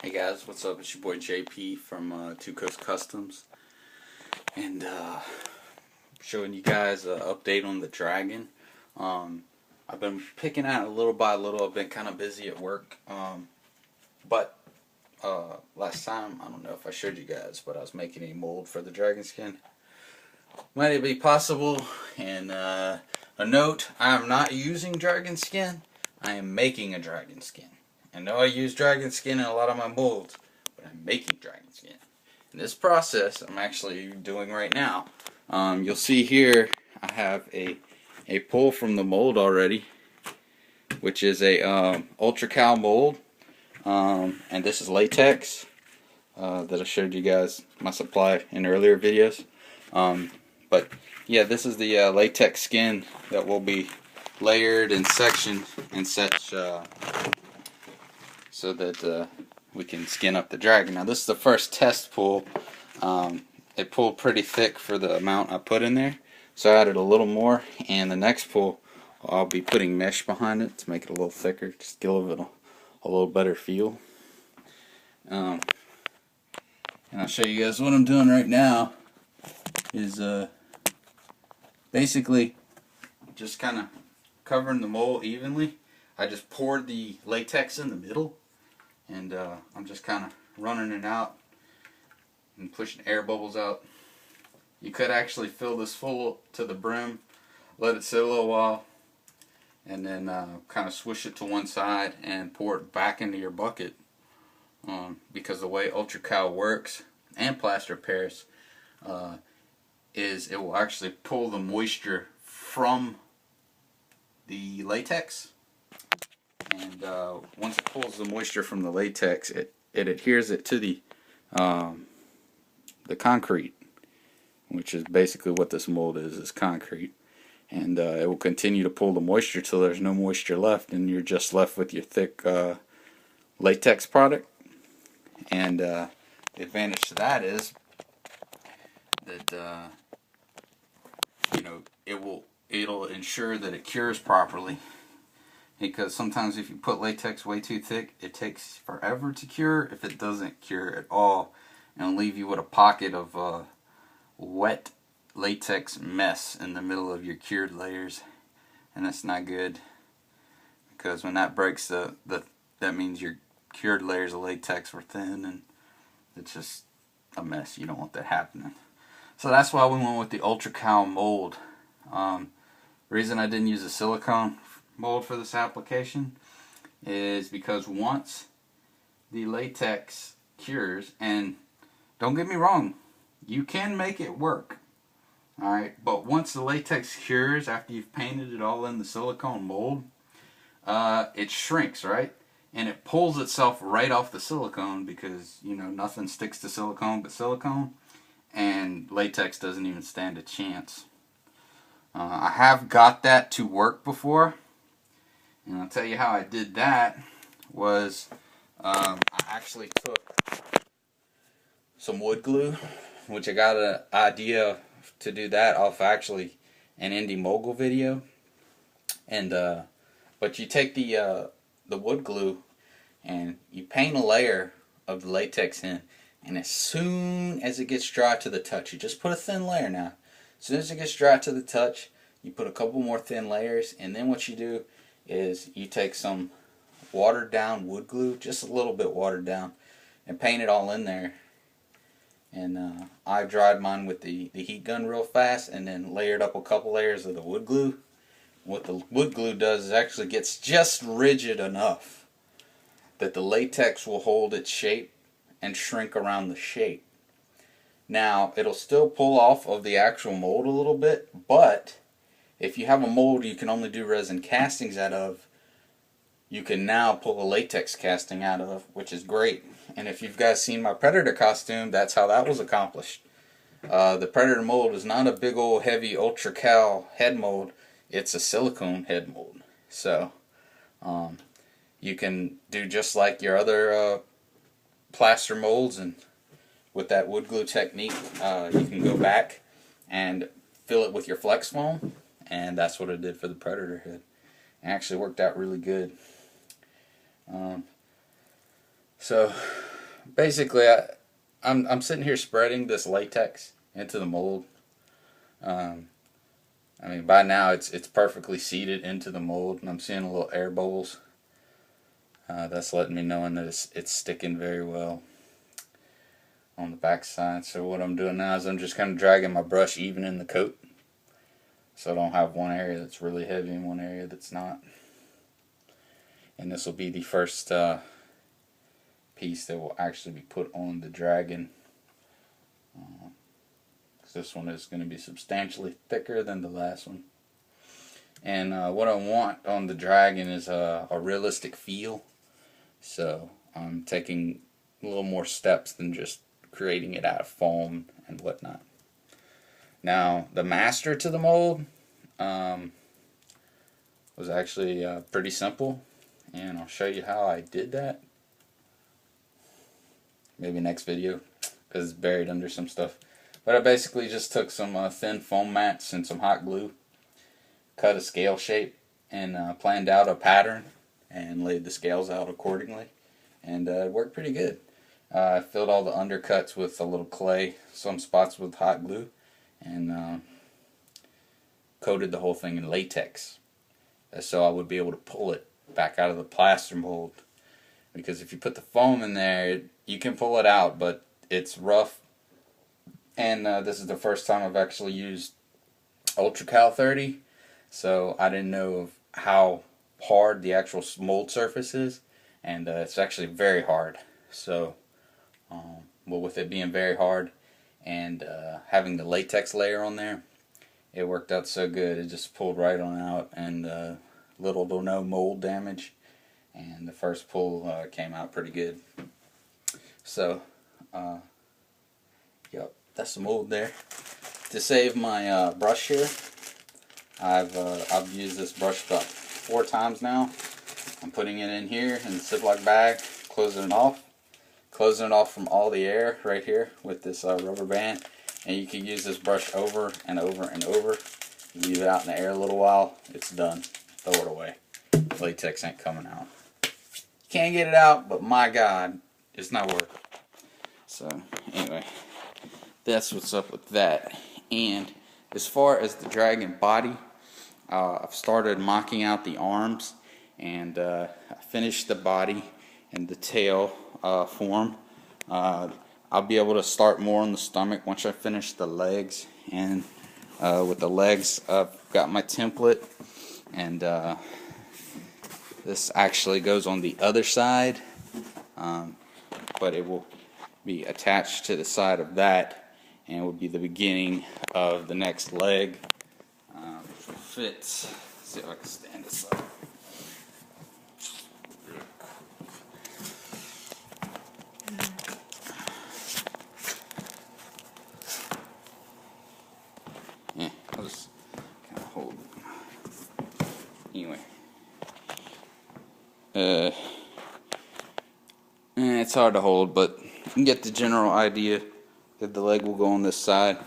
Hey guys, what's up? It's your boy JP from Two Coast Customs, and showing you guys an update on the Dragon. I've been picking out it little by little. I've been kind of busy at work, but last time, I don't know if I showed you guys, but I was making a mold for the dragon skin. Might it be possible? And a note, I am not using dragon skin. I am making a dragon skin. I know I use dragon skin in a lot of my molds, but I'm making dragon skin. And this process I'm actually doing right now. You'll see here I have a pull from the mold already, which is a Ultra Cal mold, and this is latex that I showed you guys my supply in earlier videos. But yeah, this is the latex skin that will be layered and sectioned and such, so that we can skin up the dragon. Now this is the first test pull. It pulled pretty thick for the amount I put in there, so I added a little more, and the next pull I'll be putting mesh behind it to make it a little thicker, just give it a little better feel. And I'll show you guys what I'm doing right now is basically just kind of covering the mold evenly. I just poured the latex in the middle, and I'm just kind of running it out and pushing air bubbles out. You could actually fill this full to the brim, let it sit a little while, and then kind of swish it to one side and pour it back into your bucket. Because the way Ultra Cal works, and plaster Paris, is it will actually pull the moisture from the latex. And once it pulls the moisture from the latex, it adheres it to the concrete, which is basically what this mold is concrete. And it will continue to pull the moisture till there's no moisture left, and you're just left with your thick latex product. And the advantage to that is that it'll ensure that it cures properly. Because sometimes if you put latex way too thick, it takes forever to cure if it doesn't cure at all, and it'll leave you with a pocket of wet latex mess in the middle of your cured layers, and that's not good, because when that breaks, that means your cured layers of latex were thin, and it's just a mess. You don't want that happening. So that's why we went with the Ultra Cal mold. Reason I didn't use a silicone mold for this application is because once the latex cures, and don't get me wrong, you can make it work, alright, but once the latex cures after you've painted it all in the silicone mold, it shrinks, right? And it pulls itself right off the silicone, because nothing sticks to silicone but silicone, and latex doesn't even stand a chance. I have got that to work before, and I'll tell you how I did that. Was I actually took some wood glue, which I got an idea to do that off actually an Indie Mogul video, and but you take the wood glue and you paint a layer of the latex in, and as soon as it gets dry to the touch, you just put a thin layer now. As soon as it gets dry to the touch, you put a couple more thin layers, and then what you do is you take some watered down wood glue, just a little bit watered down, and paint it all in there. And I dried mine with the heat gun real fast, and then layered up a couple layers of the wood glue. What the wood glue does is actually gets just rigid enough that the latex will hold its shape and shrink around the shape. Now, it'll still pull off of the actual mold a little bit, but if you have a mold you can only do resin castings out of, you can now pull a latex casting out of, which is great. And if you've guys seen my Predator costume, that's how that was accomplished. The Predator mold is not a big old heavy Ultra Cal head mold, it's a silicone head mold. So you can do just like your other plaster molds, and with that wood glue technique you can go back and fill it with your flex foam, and that's what I did for the Predator head. It actually worked out really good. So basically, I'm sitting here spreading this latex into the mold. Um, I mean, by now it's perfectly seated into the mold, and I'm seeing little air bubbles. That's letting me know that it's sticking very well on the back side. So what I'm doing now is I'm just kind of dragging my brush even in the coat, so I don't have one area that's really heavy and one area that's not. And this will be the first piece that will actually be put on the dragon. This one is going to be substantially thicker than the last one. And what I want on the dragon is a realistic feel. So I'm taking a little more steps than just creating it out of foam and whatnot. Now, the master to the mold was actually pretty simple, and I'll show you how I did that. Maybe next video, because it's buried under some stuff. But I basically just took some thin foam mats and some hot glue, cut a scale shape, and planned out a pattern, and laid the scales out accordingly, and it worked pretty good. I filled all the undercuts with a little clay, some spots with hot glue, and coated the whole thing in latex, so I would be able to pull it back out of the plaster mold. Because if you put the foam in there, you can pull it out, but it's rough. And this is the first time I've actually used Ultra Cal 30, so I didn't know of how hard the actual mold surface is, and it's actually very hard. So, well, with it being very hard and having the latex layer on there, it worked out so good. It just pulled right on out, and little to no mold damage. And the first pull came out pretty good. So, yep, that's the mold there. To save my brush here, I've used this brush about 4 times now. I'm putting it in here in the Ziploc bag, closing it off from all the air right here with this rubber band. And you can use this brush over and over and over. Leave it out in the air a little while, it's done. Throw it away. Latex ain't coming out. Can't get it out, but my God, it's not working. So anyway, that's what's up with that. And as far as the dragon body, I've started mocking out the arms, and I finished the body and the tail form. I'll be able to start more on the stomach once I finish the legs. And with the legs, I've got my template, and this actually goes on the other side, but it will be attached to the side of that, and it will be the beginning of the next leg, which will fit. Let's see if I can stand this up. Yeah, I'll just kind of hold it. Anyway. It's hard to hold, but you can get the general idea that the leg will go on this side.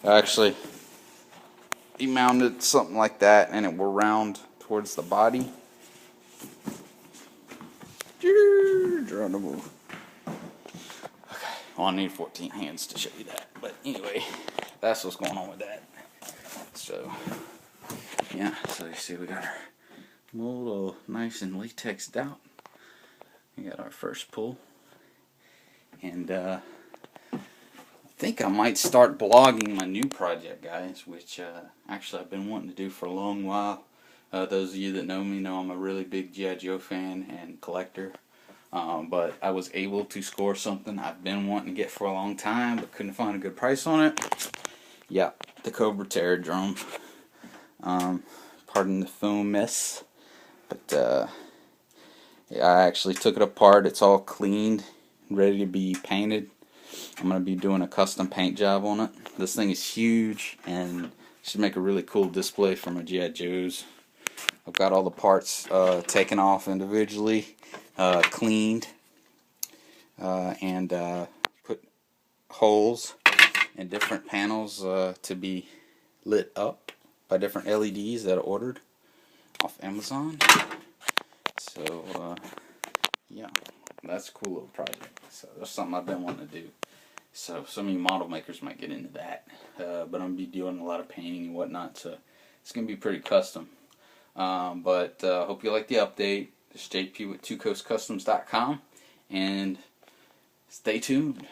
Actually, you mount it something like that, and it will round towards the body. Okay, well, I need 14 hands to show you that. But anyway, that's what's going on with that. So, yeah, so you see we got our mold all nice and latexed out. We got our first pull. And I think I might start blogging my new project, guys, which actually I've been wanting to do for a long while. Those of you that know me know I'm a really big G.I. Joe fan and collector. But I was able to score something I've been wanting to get for a long time, but couldn't find a good price on it. Yeah, the Cobra Terrordrome. Pardon the foam mess. But yeah, I actually took it apart. It's all cleaned, ready to be painted. I'm going to be doing a custom paint job on it. This thing is huge and should make a really cool display for my G.I. Joes. I've got all the parts taken off individually, cleaned, and put holes in different panels to be lit up by different LEDs that I ordered off Amazon. So, yeah. That's a cool little project. So that's something I've been wanting to do. So some of you model makers might get into that. But I'm going to be doing a lot of painting and whatnot, so it's going to be pretty custom. But hope you like the update. This is JP with twocoastcustoms.com, and stay tuned.